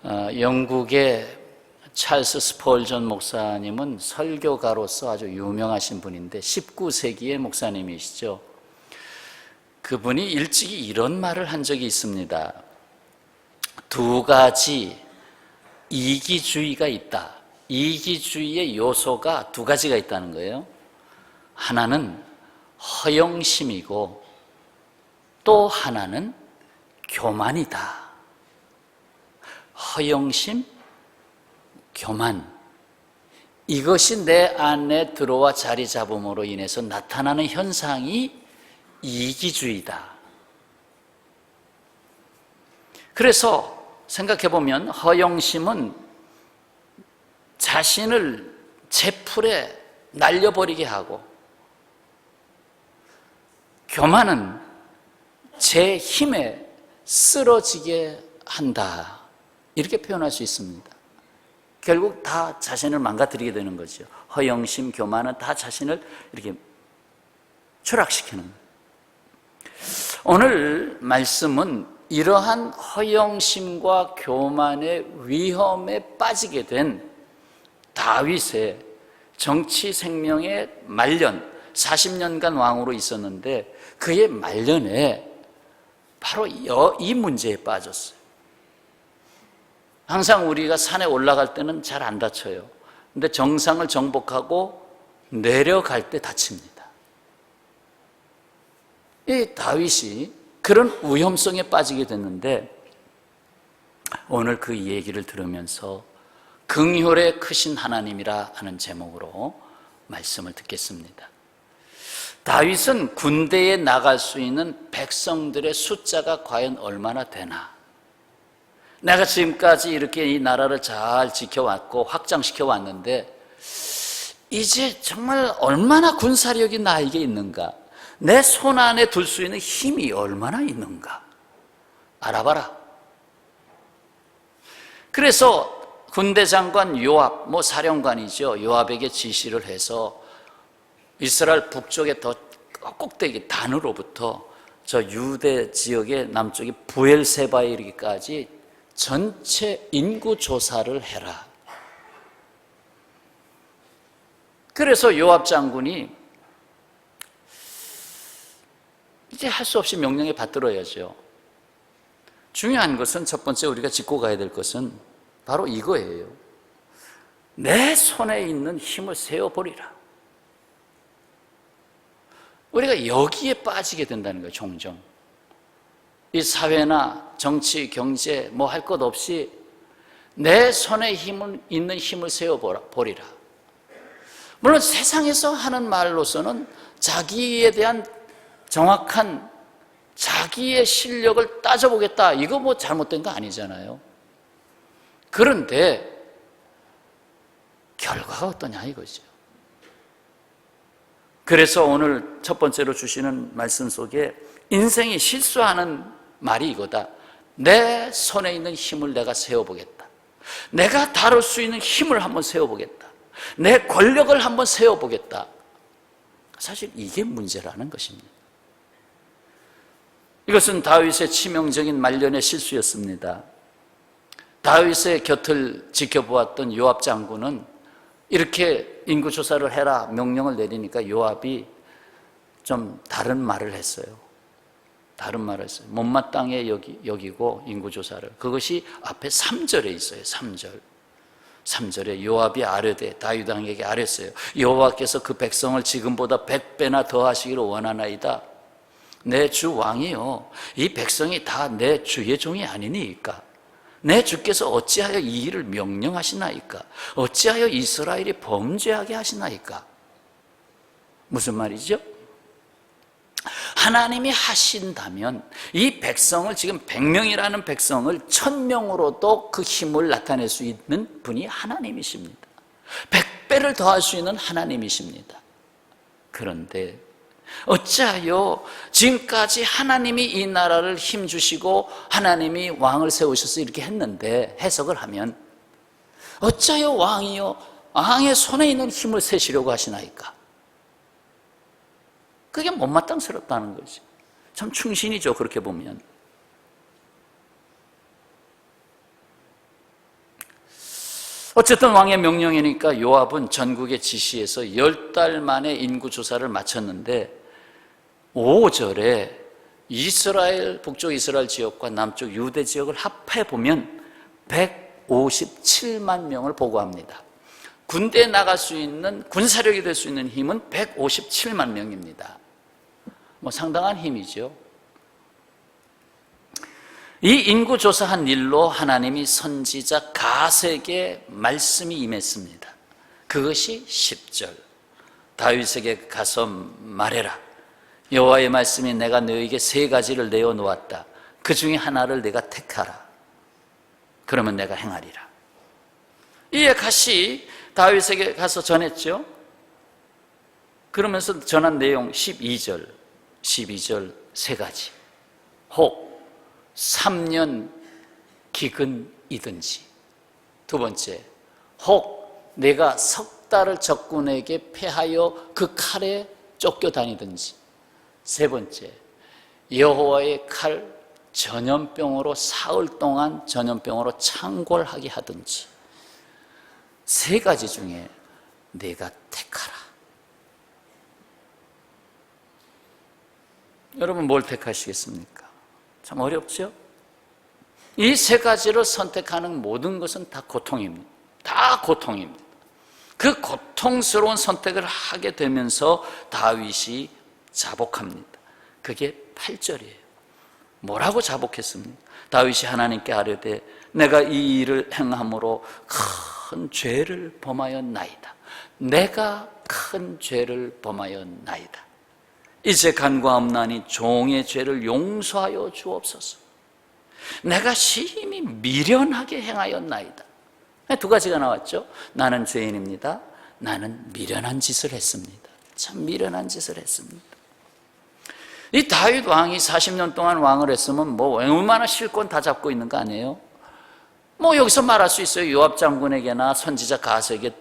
영국의 찰스 스폴전 목사님은 설교가로서 아주 유명하신 분인데 19세기의 목사님이시죠. 그분이 일찍이 이런 말을 한 적이 있습니다. 두 가지 이기주의가 있다. 이기주의의 요소가 두 가지가 있다는 거예요. 하나는 허영심이고 또 하나는 교만이다. 허영심, 교만, 이것이 내 안에 들어와 자리 잡음으로 인해서 나타나는 현상이 이기주의다. 그래서 생각해보면 허영심은 자신을 제풀에 날려버리게 하고, 교만은 제 힘에 쓰러지게 한다, 이렇게 표현할 수 있습니다. 결국 다 자신을 망가뜨리게 되는 거죠. 허영심, 교만은 다 자신을 이렇게 추락시키는 거예요. 오늘 말씀은 이러한 허영심과 교만의 위험에 빠지게 된 다윗의 정치 생명의 말년, 40년간 왕으로 있었는데 그의 말년에 바로 이 문제에 빠졌어요. 항상 우리가 산에 올라갈 때는 잘 안 다쳐요. 근데 정상을 정복하고 내려갈 때 다칩니다. 이 다윗이 그런 위험성에 빠지게 됐는데 오늘 그 얘기를 들으면서 긍휼의 크신 하나님이라 하는 제목으로 말씀을 듣겠습니다. 다윗은 군대에 나갈 수 있는 백성들의 숫자가 과연 얼마나 되나? 내가 지금까지 이렇게 이 나라를 잘 지켜왔고 확장시켜 왔는데 이제 정말 얼마나 군사력이 나에게 있는가? 내 손 안에 둘 수 있는 힘이 얼마나 있는가? 알아봐라. 그래서 군대 장관 요압, 사령관이죠. 요압에게 지시를 해서 이스라엘 북쪽의 더 꼭대기 단으로부터 저 유대 지역의 남쪽의 부엘세바에 이르기까지 전체 인구 조사를 해라. 그래서 요압 장군이 이제 할 수 없이 명령에 받들어야죠. 중요한 것은 첫 번째 우리가 짚고 가야 될 것은 바로 이거예요. 내 손에 있는 힘을 세어버리라. 우리가 여기에 빠지게 된다는 거예요. 종종 이 사회나 정치, 경제 할 것 없이 내 손에 있는 힘을 세어버리라. 물론 세상에서 하는 말로서는 자기에 대한 정확한 자기의 실력을 따져보겠다, 이거 잘못된 거 아니잖아요. 그런데 결과가 어떠냐 이거죠. 그래서 오늘 첫 번째로 주시는 말씀 속에 인생이 실수하는 말이 이거다. 내 손에 있는 힘을 내가 세워보겠다. 내가 다룰 수 있는 힘을 한번 세워보겠다. 내 권력을 한번 세워보겠다. 사실 이게 문제라는 것입니다. 이것은 다윗의 치명적인 말년의 실수였습니다. 다윗의 곁을 지켜보았던 요압 장군은 이렇게 인구조사를 해라 명령을 내리니까 요압이 좀 다른 말을 했어요. 다른 말을 했어요. 못마땅해 여기고 인구조사를. 그것이 앞에 3절에 있어요. 3절에 요압이 아뢰되 다윗 왕에게 아뢰었어요. 여호와께서 그 백성을 지금보다 100배나 더 하시기를 원하나이다. 내 주 왕이요, 이 백성이 다 내 주의 종이 아니니까 내 주께서 어찌하여 이 일을 명령하시나이까? 어찌하여 이스라엘이 범죄하게 하시나이까? 무슨 말이죠? 하나님이 하신다면 이 백성을, 지금 100명이라는 백성을 1000명으로도 그 힘을 나타낼 수 있는 분이 하나님이십니다. 100배를 더할 수 있는 하나님이십니다. 그런데 어찌하여 지금까지 하나님이 이 나라를 힘주시고 하나님이 왕을 세우셔서 이렇게 했는데, 해석을 하면 어찌하여 왕이요, 왕의 손에 있는 힘을 세시려고 하시나이까? 그게 못마땅스럽다는 거지. 참 충신이죠, 그렇게 보면. 어쨌든 왕의 명령이니까 요압은 전국에 지시해서 10달 만에 인구조사를 마쳤는데 5절에 이스라엘, 북쪽 이스라엘 지역과 남쪽 유대 지역을 합해보면 157만 명을 보고합니다. 군대에 나갈 수 있는, 군사력이 될 수 있는 힘은 157만 명입니다. 상당한 힘이죠. 이 인구조사한 일로 하나님이 선지자 가세에게 말씀이 임했습니다. 그것이 10절. 다윗에게 가서 말해라. 여호와의 말씀이 내가 너에게 3가지를 내어놓았다. 그 중에 하나를 내가 택하라. 그러면 내가 행하리라. 이에 가시 다윗에게 가서 전했죠. 그러면서 전한 내용 12절 3가지. 혹 3년 기근이든지, 두 번째, 혹 내가 석 달을 적군에게 패하여 그 칼에 쫓겨 다니든지, 세 번째, 여호와의 칼 전염병으로 사흘 동안 전염병으로 창궐하게 하든지, 3가지 중에 내가 택하라. 여러분 뭘 택하시겠습니까? 참 어렵죠? 이 3가지를 선택하는 모든 것은 다 고통입니다. 다 고통입니다. 그 고통스러운 선택을 하게 되면서 다윗이 자복합니다. 그게 8절이에요. 뭐라고 자복했습니까? 다윗이 하나님께 아뢰되 내가 이 일을 행함으로 큰 죄를 범하였나이다. 내가 큰 죄를 범하였나이다. 이제 간과함나니 종의 죄를 용서하여 주옵소서. 내가 심히 미련하게 행하였나이다. 2가지가 나왔죠. 나는 죄인입니다. 나는 미련한 짓을 했습니다. 참 미련한 짓을 했습니다. 이 다윗 왕이 40년 동안 왕을 했으면 얼마나 실권 다 잡고 있는 거 아니에요? 여기서 말할 수 있어요. 요압 장군에게나 선지자 가세에게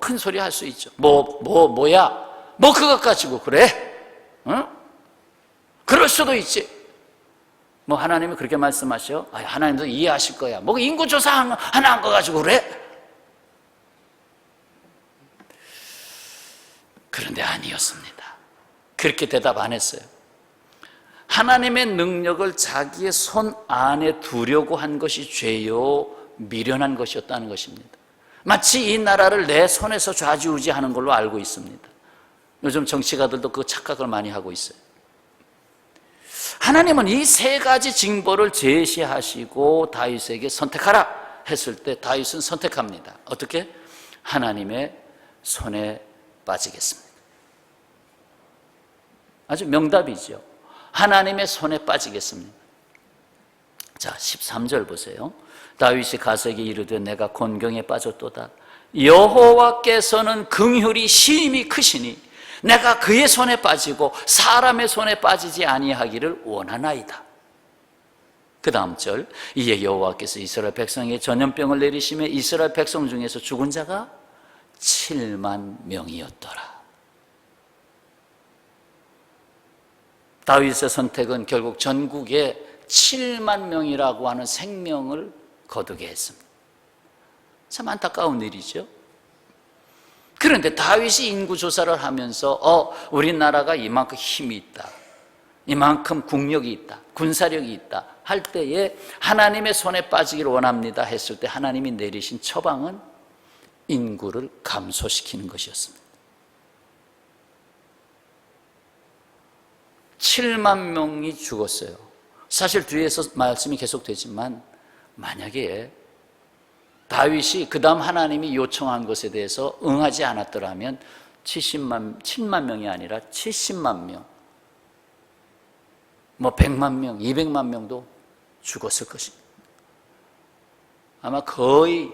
큰 소리 할 수 있죠. 뭐야? 그것 가지고 그래? 응? 그럴 수도 있지. 하나님이 그렇게 말씀하셔? 하나님도 이해하실 거야. 인구조사 하나 한 거 가지고 그래? 그런데 아니었습니다. 그렇게 대답 안 했어요. 하나님의 능력을 자기의 손 안에 두려고 한 것이 죄요, 미련한 것이었다는 것입니다. 마치 이 나라를 내 손에서 좌지우지하는 걸로 알고 있습니다. 요즘 정치가들도 그 착각을 많이 하고 있어요. 하나님은 이 3가지 징벌을 제시하시고 다윗에게 선택하라 했을 때 다윗은 선택합니다. 어떻게? 하나님의 손에 빠지겠습니다. 아주 명답이죠. 하나님의 손에 빠지겠습니다. 자, 13절 보세요. 다윗이 가세에게 이르되 내가 곤경에 빠졌도다. 여호와께서는 긍휼이 심히 크시니 내가 그의 손에 빠지고 사람의 손에 빠지지 아니하기를 원하나이다. 그 다음 절, 이에 여호와께서 이스라엘 백성에게 전염병을 내리시며 이스라엘 백성 중에서 죽은 자가 7만 명이었더라. 다윗의 선택은 결국 전국에 7만 명이라고 하는 생명을 거두게 했습니다. 참 안타까운 일이죠. 그런데 다윗이 인구조사를 하면서 우리나라가 이만큼 힘이 있다, 이만큼 국력이 있다, 군사력이 있다 할 때에 하나님의 손에 빠지기를 원합니다 했을 때 하나님이 내리신 처방은 인구를 감소시키는 것이었습니다. 7만 명이 죽었어요. 사실 뒤에서 말씀이 계속되지만 만약에 다윗이 그 다음 하나님이 요청한 것에 대해서 응하지 않았더라면 7만 명이 아니라 70만 명, 100만 명, 200만 명도 죽었을 것입니다. 아마 거의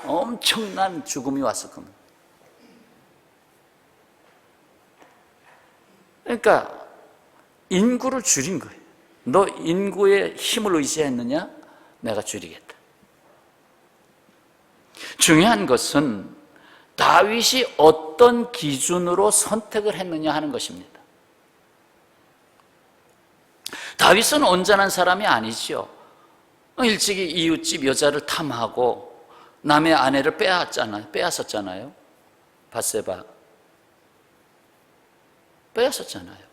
엄청난 죽음이 왔을 겁니다. 그러니까 인구를 줄인 거예요. 너 인구의 힘을 의지했느냐? 내가 줄이겠다. 중요한 것은 다윗이 어떤 기준으로 선택을 했느냐 하는 것입니다. 다윗은 온전한 사람이 아니죠. 일찍이 이웃집 여자를 탐하고 남의 아내를 빼앗았잖아요. 밧세바 빼앗았잖아요.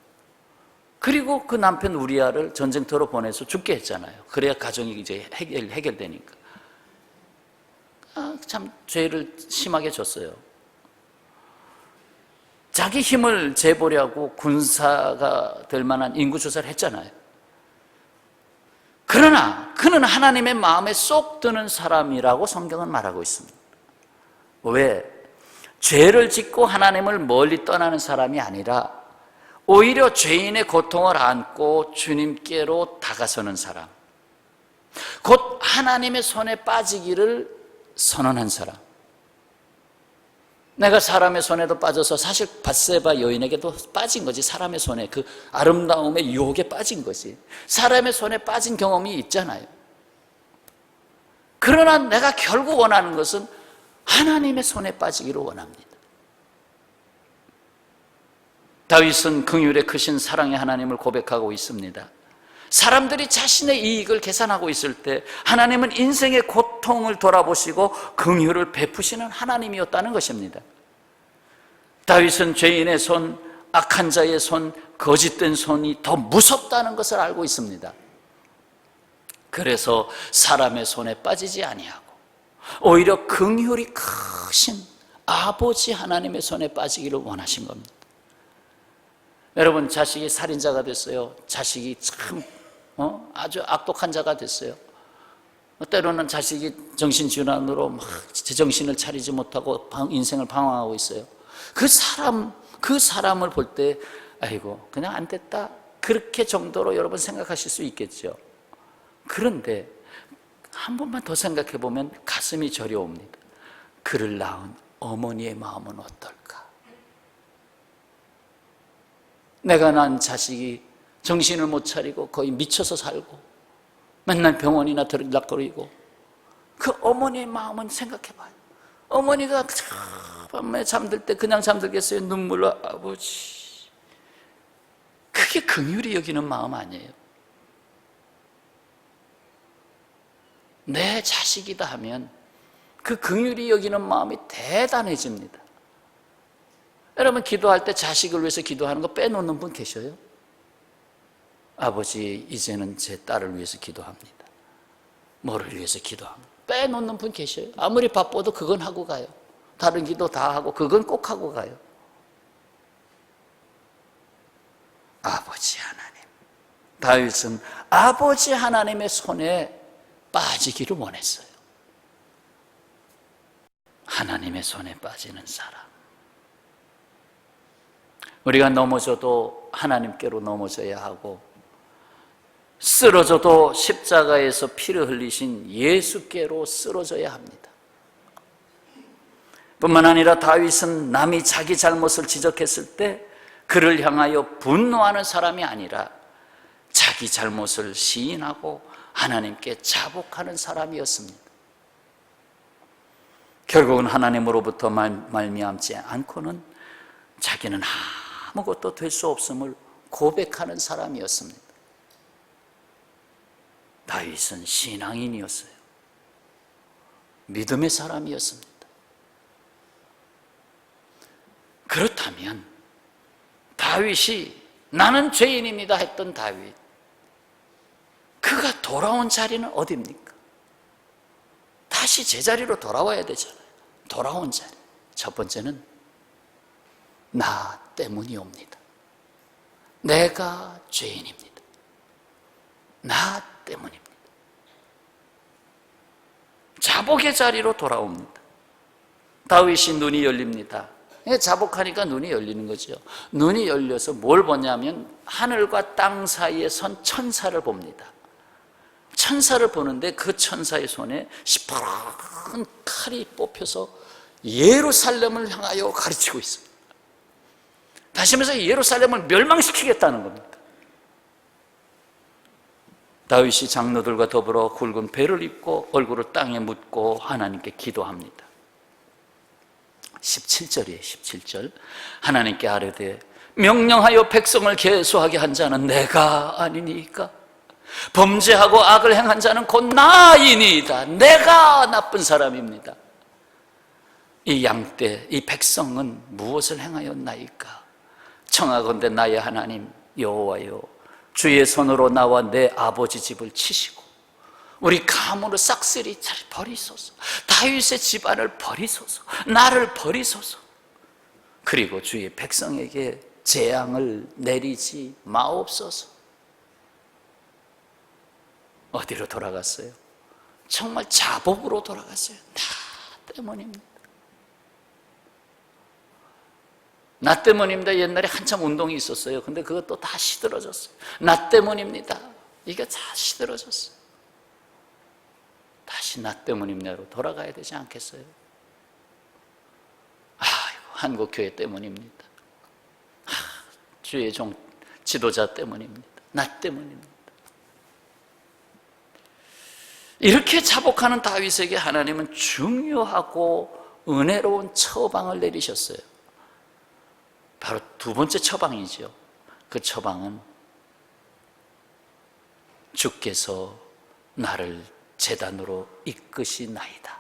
그리고 그 남편 우리아를 전쟁터로 보내서 죽게 했잖아요. 그래야 가정이 이제 해결되니까. 참 죄를 심하게 졌어요. 자기 힘을 재보려고 군사가 될 만한 인구조사를 했잖아요. 그러나 그는 하나님의 마음에 쏙 드는 사람이라고 성경은 말하고 있습니다. 왜? 죄를 짓고 하나님을 멀리 떠나는 사람이 아니라 오히려 죄인의 고통을 안고 주님께로 다가서는 사람, 곧 하나님의 손에 빠지기를 선언한 사람. 내가 사람의 손에도 빠져서, 사실 밧세바 여인에게도 빠진 거지. 사람의 손에, 그 아름다움의 유혹에 빠진 거지. 사람의 손에 빠진 경험이 있잖아요. 그러나 내가 결국 원하는 것은 하나님의 손에 빠지기를 원합니다. 다윗은 긍휼에 크신 사랑의 하나님을 고백하고 있습니다. 사람들이 자신의 이익을 계산하고 있을 때 하나님은 인생의 고통을 돌아보시고 긍휼을 베푸시는 하나님이었다는 것입니다. 다윗은 죄인의 손, 악한 자의 손, 거짓된 손이 더 무섭다는 것을 알고 있습니다. 그래서 사람의 손에 빠지지 아니하고 오히려 긍휼이 크신 아버지 하나님의 손에 빠지기를 원하신 겁니다. 여러분, 자식이 살인자가 됐어요. 자식이 참 아주 악독한 자가 됐어요. 때로는 자식이 정신질환으로 막 제정신을 차리지 못하고 인생을 방황하고 있어요. 그 사람을 볼 때 아이고 그냥 안 됐다, 그렇게 정도로 여러분 생각하실 수 있겠죠. 그런데 한 번만 더 생각해 보면 가슴이 저려옵니다. 그를 낳은 어머니의 마음은 어떨까? 내가 낳은 자식이 정신을 못 차리고 거의 미쳐서 살고 맨날 병원이나 들락거리고, 그 어머니의 마음은 생각해 봐요. 어머니가 밤에 잠들 때 그냥 잠들겠어요? 눈물로 아버지. 그게 긍휼히 여기는 마음 아니에요? 내 자식이다 하면 그 긍휼히 여기는 마음이 대단해집니다. 여러분, 기도할 때 자식을 위해서 기도하는 거 빼놓는 분 계셔요? 아버지, 이제는 제 딸을 위해서 기도합니다. 뭐를 위해서 기도합니다. 빼놓는 분 계셔요? 아무리 바빠도 그건 하고 가요. 다른 기도 다 하고 그건 꼭 하고 가요. 아버지 하나님. 다윗은 아버지 하나님의 손에 빠지기를 원했어요. 하나님의 손에 빠지는 사람. 우리가 넘어져도 하나님께로 넘어져야 하고, 쓰러져도 십자가에서 피를 흘리신 예수께로 쓰러져야 합니다. 뿐만 아니라 다윗은 남이 자기 잘못을 지적했을 때 그를 향하여 분노하는 사람이 아니라 자기 잘못을 시인하고 하나님께 자복하는 사람이었습니다. 결국은 하나님으로부터 말미암지 않고는 자기는 아무것도 될 수 없음을 고백하는 사람이었습니다. 다윗은 신앙인이었어요. 믿음의 사람이었습니다. 그렇다면 다윗이 나는 죄인입니다 했던 다윗, 그가 돌아온 자리는 어디입니까? 다시 제자리로 돌아와야 되잖아요. 돌아온 자리, 첫 번째는 나 때문이옵니다. 내가 죄인입니다. 나 때문입니다. 자복의 자리로 돌아옵니다. 다윗이 눈이 열립니다. 자복하니까 눈이 열리는 거죠. 눈이 열려서 뭘 보냐면 하늘과 땅 사이에 선 천사를 봅니다. 천사를 보는데 그 천사의 손에 시퍼런 칼이 뽑혀서 예루살렘을 향하여 가르치고 있습니다. 다시 말해서 예루살렘을 멸망시키겠다는 겁니다. 다윗이 장로들과 더불어 굵은 베를 입고 얼굴을 땅에 묻고 하나님께 기도합니다. 17절이에요. 17절. 하나님께 아뢰되 명령하여 백성을 계수하게 한 자는 내가 아니니까 범죄하고 악을 행한 자는 곧 나이니이다. 내가 나쁜 사람입니다. 이 양떼, 이 백성은 무엇을 행하였나이까? 청하건대 나의 하나님 여호와여, 주의 손으로 나와 내 아버지 집을 치시고 우리 가문을 싹쓸이 잘 버리소서. 다윗의 집안을 버리소서. 나를 버리소서. 그리고 주의 백성에게 재앙을 내리지 마옵소서. 어디로 돌아갔어요? 정말 자복으로 돌아갔어요. 나 때문입니다. 나 때문입니다. 옛날에 한참 운동이 있었어요. 근데 그것도 다 시들어졌어요. 나 때문입니다. 이게 다 시들어졌어요. 다시 나 때문입니다로 돌아가야 되지 않겠어요? 아이고, 한국교회 때문입니다. 주의 종 지도자 때문입니다. 나 때문입니다. 이렇게 자복하는 다윗에게 하나님은 중요하고 은혜로운 처방을 내리셨어요. 바로 두 번째 처방이죠. 그 처방은 주께서 나를 제단으로 이끄시나이다.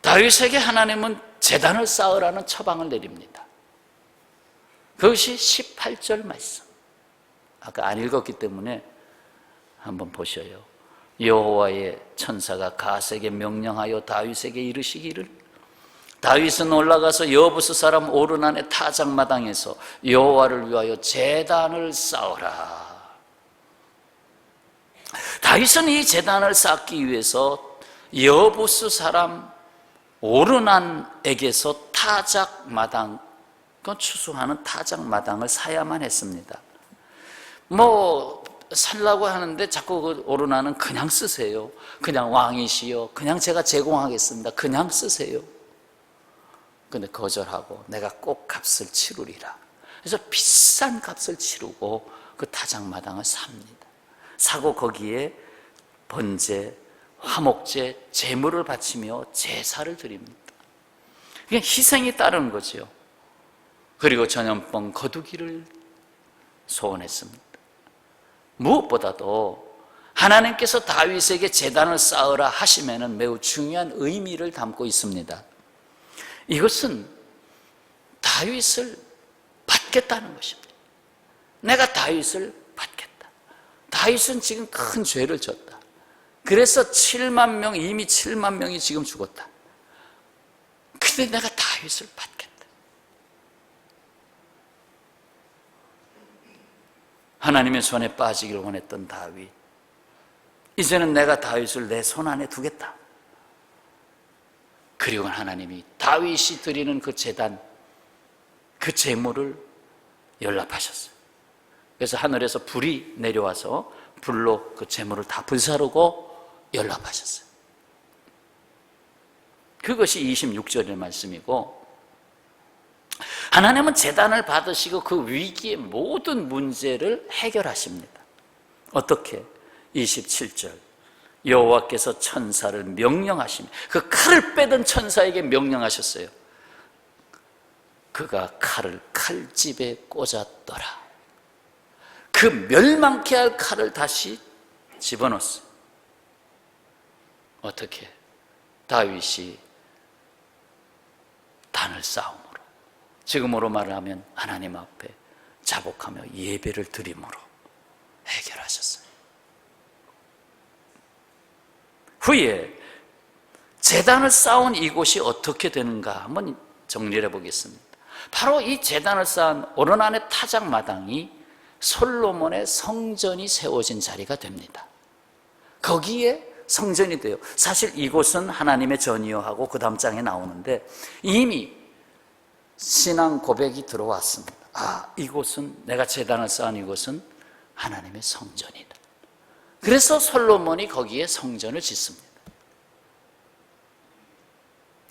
다윗에게 하나님은 제단을 쌓으라는 처방을 내립니다. 그것이 18절 말씀. 아까 안 읽었기 때문에 한번 보셔요. 여호와의 천사가 갓에게 명령하여 다윗에게 이르시기를, 다윗은 올라가서 여부스 사람 오르난의 타작마당에서 여호와를 위하여 제단을 쌓으라. 다윗은 이 제단을 쌓기 위해서 여부스 사람 오르난에게서 타작마당, 그 추수하는 타작마당을 사야만 했습니다. 살라고 하는데 자꾸 그 오르나는 그냥 쓰세요. 그냥 왕이시여, 그냥 제가 제공하겠습니다. 그냥 쓰세요. 근데 거절하고 내가 꼭 값을 치르리라. 그래서 비싼 값을 치르고 그 타작마당을 삽니다. 사고 거기에 번제, 화목제, 제물을 바치며 제사를 드립니다. 그냥 희생이 따르는 거죠. 그리고 전염병 거두기를 소원했습니다. 무엇보다도 하나님께서 다윗에게 제단을 쌓으라 하시면은 매우 중요한 의미를 담고 있습니다. 이것은 다윗을 받겠다는 것입니다. 내가 다윗을 받겠다. 다윗은 지금 큰 죄를 졌다. 그래서 7만 명, 이미 7만 명이 지금 죽었다. 근데 내가 다윗을 받겠다. 하나님의 손에 빠지기를 원했던 다윗, 이제는 내가 다윗을 내 손 안에 두겠다. 그리고 하나님이 다윗이 드리는 그 제단, 그 제물을 연락하셨어요. 그래서 하늘에서 불이 내려와서 불로 그 제물을 다 불사르고 연락하셨어요. 그것이 26절의 말씀이고, 하나님은 제단을 받으시고 그 위기의 모든 문제를 해결하십니다. 어떻게? 27절 여호와께서 천사를 명령하시며, 그 칼을 빼던 천사에게 명령하셨어요. 그가 칼을 칼집에 꽂았더라. 그 멸망케 할 칼을 다시 집어넣었어요. 어떻게? 다윗이 단을 쌓음으로, 지금으로 말하면 하나님 앞에 자복하며 예배를 드림으로 해결하셨어요. 후에 제단을 쌓은 이곳이 어떻게 되는가 한번 정리해 보겠습니다. 바로 이 제단을 쌓은 오르난의 타작마당이 솔로몬의 성전이 세워진 자리가 됩니다. 거기에 성전이 돼요. 사실 이곳은 하나님의 전이요 하고 그 다음 장에 나오는데 이미 신앙 고백이 들어왔습니다. 이곳은, 내가 제단을 쌓은 이곳은 하나님의 성전이다. 그래서 솔로몬이 거기에 성전을 짓습니다.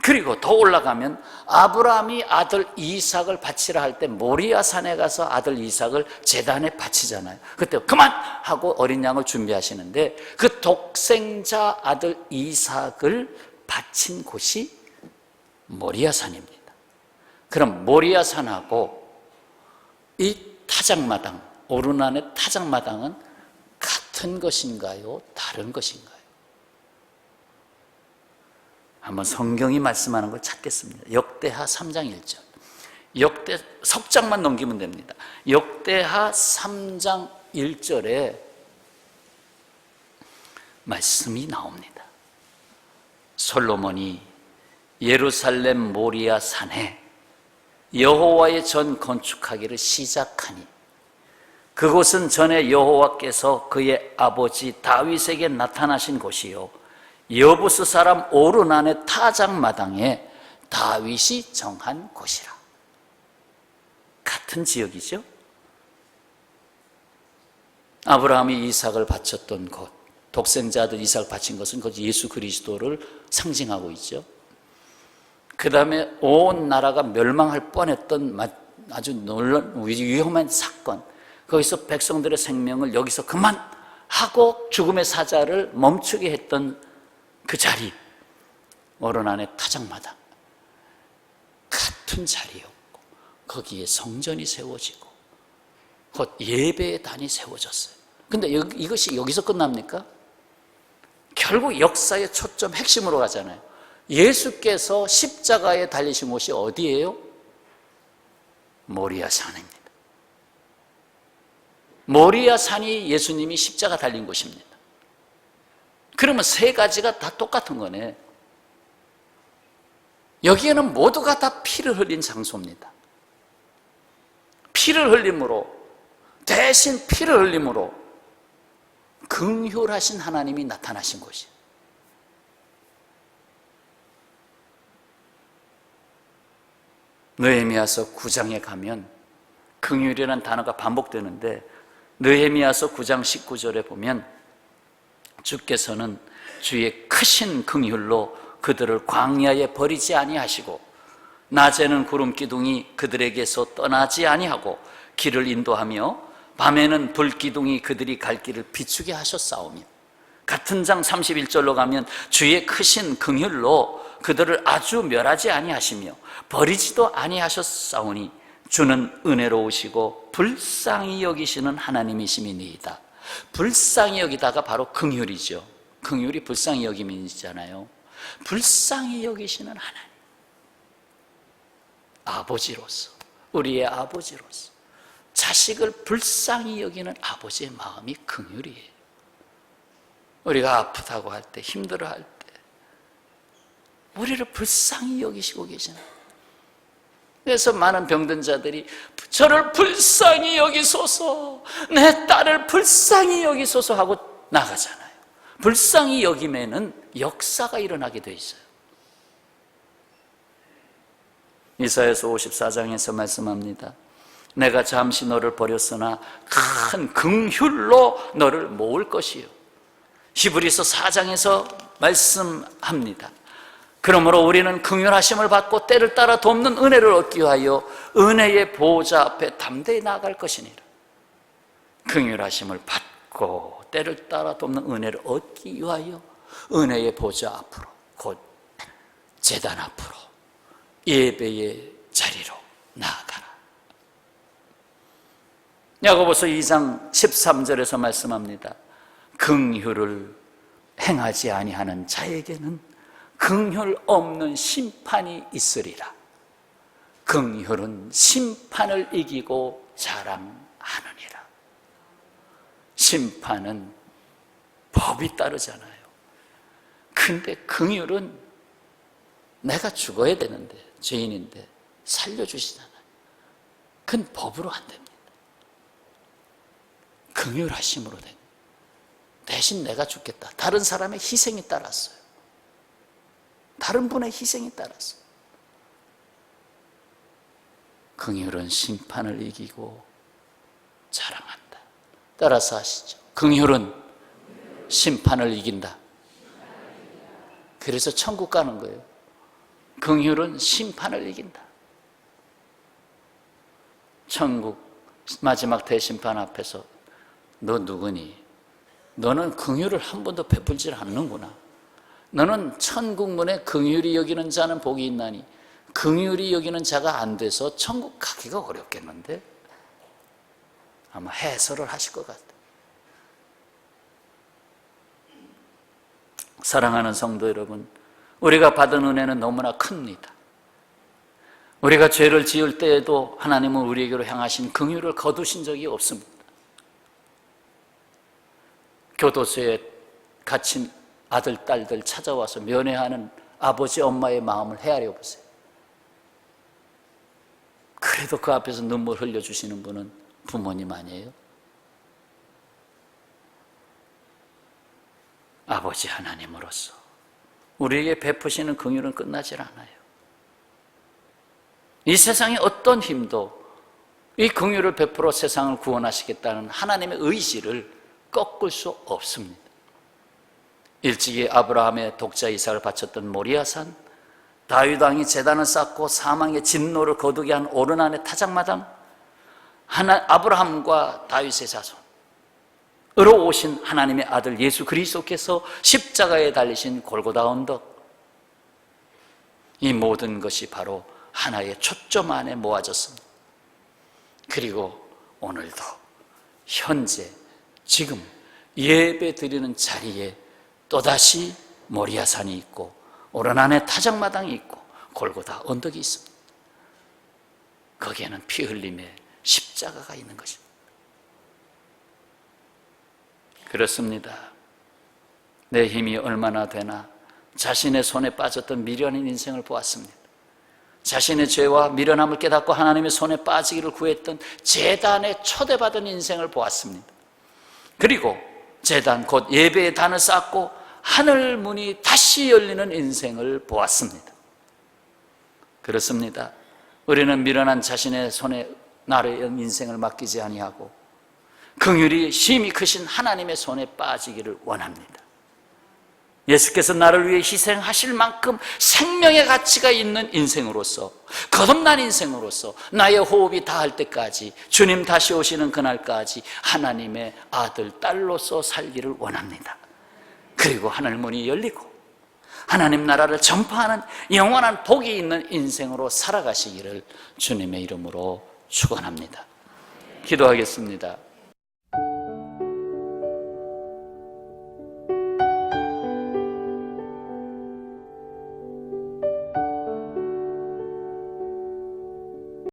그리고 더 올라가면 아브라함이 아들 이삭을 바치라 할 때 모리아 산에 가서 아들 이삭을 제단에 바치잖아요. 그때 그만! 하고 어린 양을 준비하시는데 그 독생자 아들 이삭을 바친 곳이 모리아 산입니다. 그럼 모리아 산하고 이 타작마당, 오르난의 타작마당은 같은 것인가요? 다른 것인가요? 한번 성경이 말씀하는 걸 찾겠습니다. 역대하 3장 1절. 석장만 넘기면 됩니다. 역대하 3장 1절에 말씀이 나옵니다. 솔로몬이 예루살렘 모리아 산에 여호와의 전 건축하기를 시작하니 그곳은 전에 여호와께서 그의 아버지 다윗에게 나타나신 곳이요 여부스 사람 오르난의 타작마당에 다윗이 정한 곳이라. 같은 지역이죠. 아브라함이 이삭을 바쳤던 곳, 독생자 아들 이삭을 바친 것은 그 예수 그리스도를 상징하고 있죠. 그 다음에 온 나라가 멸망할 뻔했던 아주 위험한 사건, 거기서 백성들의 생명을 여기서 그만하고 죽음의 사자를 멈추게 했던 그 자리, 오르난의 타작마당, 같은 자리였고 거기에 성전이 세워지고 곧 예배의 단이 세워졌어요. 근데 이것이 여기서 끝납니까? 결국 역사의 초점, 핵심으로 가잖아요. 예수께서 십자가에 달리신 곳이 어디예요? 모리아 산입니다. 모리아 산이 예수님이 십자가 달린 곳입니다. 그러면 세 가지가 다 똑같은 거네. 여기에는 모두가 다 피를 흘린 장소입니다. 피를 흘림으로, 대신 피를 흘림으로 긍휼하신 하나님이 나타나신 곳이에요. 느헤미야서 9장에 가면 긍휼이라는 단어가 반복되는데 느헤미야서 9장 19절에 보면 주께서는 주의 크신 긍휼로 그들을 광야에 버리지 아니하시고 낮에는 구름 기둥이 그들에게서 떠나지 아니하고 길을 인도하며 밤에는 불 기둥이 그들이 갈 길을 비추게 하셨사오며 같은 장 31절로 가면 주의 크신 긍휼로 그들을 아주 멸하지 아니하시며 버리지도 아니하셨사오니 주는 은혜로우시고 불쌍히 여기시는 하나님이심이니이다. 불쌍히 여기다가 바로 긍휼이죠. 긍휼이 불쌍히 여김이잖아요. 불쌍히 여기시는 하나님, 아버지로서, 우리의 아버지로서 자식을 불쌍히 여기는 아버지의 마음이 긍휼이에요. 우리가 아프다고 할 때, 힘들어할 때 우리를 불쌍히 여기시고 계시는. 그래서 많은 병든 자들이 저를 불쌍히 여기소서, 내 딸을 불쌍히 여기소서 하고 나가잖아요. 불쌍히 여김에는 역사가 일어나게 돼 있어요. 이사야서 54장에서 말씀합니다. 내가 잠시 너를 버렸으나 큰 긍휼로 너를 모을 것이요. 히브리서 4장에서 말씀합니다. 그러므로 우리는 긍휼하심을 받고 때를 따라 돕는 은혜를 얻기 위하여 은혜의 보호자 앞에 담대히 나아갈 것이니라. 긍휼하심을 받고 때를 따라 돕는 은혜를 얻기 위하여 은혜의 보호자 앞으로, 곧 제단 앞으로, 예배의 자리로 나아가라. 야고보서 2장 13절에서 말씀합니다. 긍휼을 행하지 아니하는 자에게는 긍휼 없는 심판이 있으리라. 긍휼은 심판을 이기고 자랑하느니라. 심판은 법이 따르잖아요. 근데 긍휼은 내가 죽어야 되는데, 죄인인데 살려주시잖아요. 그건 법으로 안 됩니다. 긍휼하심으로 된, 대신 내가 죽겠다. 다른 사람의 희생이 따랐어요. 다른 분의 희생이 따랐어요. 긍휼은 심판을 이기고 자랑한다. 따라서 하시죠. 긍휼은 심판을 이긴다. 그래서 천국 가는 거예요. 긍휼은 심판을 이긴다. 천국 마지막 대심판 앞에서 너 누구니? 너는 긍휼을 한 번도 베풀지 않는구나. 너는 천국문에 긍휼히 여기는 자는 복이 있나니 긍휼히 여기는 자가 안 돼서 천국 가기가 어렵겠는데? 아마 해설을 하실 것 같아요. 사랑하는 성도 여러분, 우리가 받은 은혜는 너무나 큽니다. 우리가 죄를 지을 때에도 하나님은 우리에게로 향하신 긍휼을 거두신 적이 없습니다. 교도소에 갇힌 아들, 딸들 찾아와서 면회하는 아버지, 엄마의 마음을 헤아려 보세요. 그래도 그 앞에서 눈물 흘려주시는 분은 부모님 아니에요? 아버지 하나님으로서 우리에게 베푸시는 긍휼은 끝나질 않아요. 이 세상의 어떤 힘도 이 긍휼을 베풀어 세상을 구원하시겠다는 하나님의 의지를 꺾을 수 없습니다. 일찍이 아브라함의 독자 이삭을 바쳤던 모리아산, 다윗 왕이 제단을 쌓고 사망의 진노를 거두게 한 오르난의 타작마당, 아브라함과 다윗의 자손으로 오신 하나님의 아들 예수 그리스도께서 십자가에 달리신 골고다 언덕, 이 모든 것이 바로 하나의 초점 안에 모아졌습니다. 그리고 오늘도 현재 지금 예배 드리는 자리에 또다시 모리아산이 있고 오르난의 타작마당이 있고 골고다 언덕이 있습니다. 거기에는 피 흘림의 십자가가 있는 것입니다. 그렇습니다. 내 힘이 얼마나 되나 자신의 손에 빠졌던 미련한 인생을 보았습니다. 자신의 죄와 미련함을 깨닫고 하나님의 손에 빠지기를 구했던 제단에 초대받은 인생을 보았습니다. 그리고 제단 곧 예배의 단을 쌓고 하늘 문이 다시 열리는 인생을 보았습니다. 그렇습니다. 우리는 미련한 자신의 손에 나의 인생을 맡기지 아니하고 긍휼이 심히 크신 하나님의 손에 빠지기를 원합니다. 예수께서 나를 위해 희생하실 만큼 생명의 가치가 있는 인생으로서, 거듭난 인생으로서 나의 호흡이 다할 때까지, 주님 다시 오시는 그날까지 하나님의 아들, 딸로서 살기를 원합니다. 그리고 하늘 문이 열리고 하나님 나라를 전파하는 영원한 복이 있는 인생으로 살아가시기를 주님의 이름으로 축원합니다. 기도하겠습니다.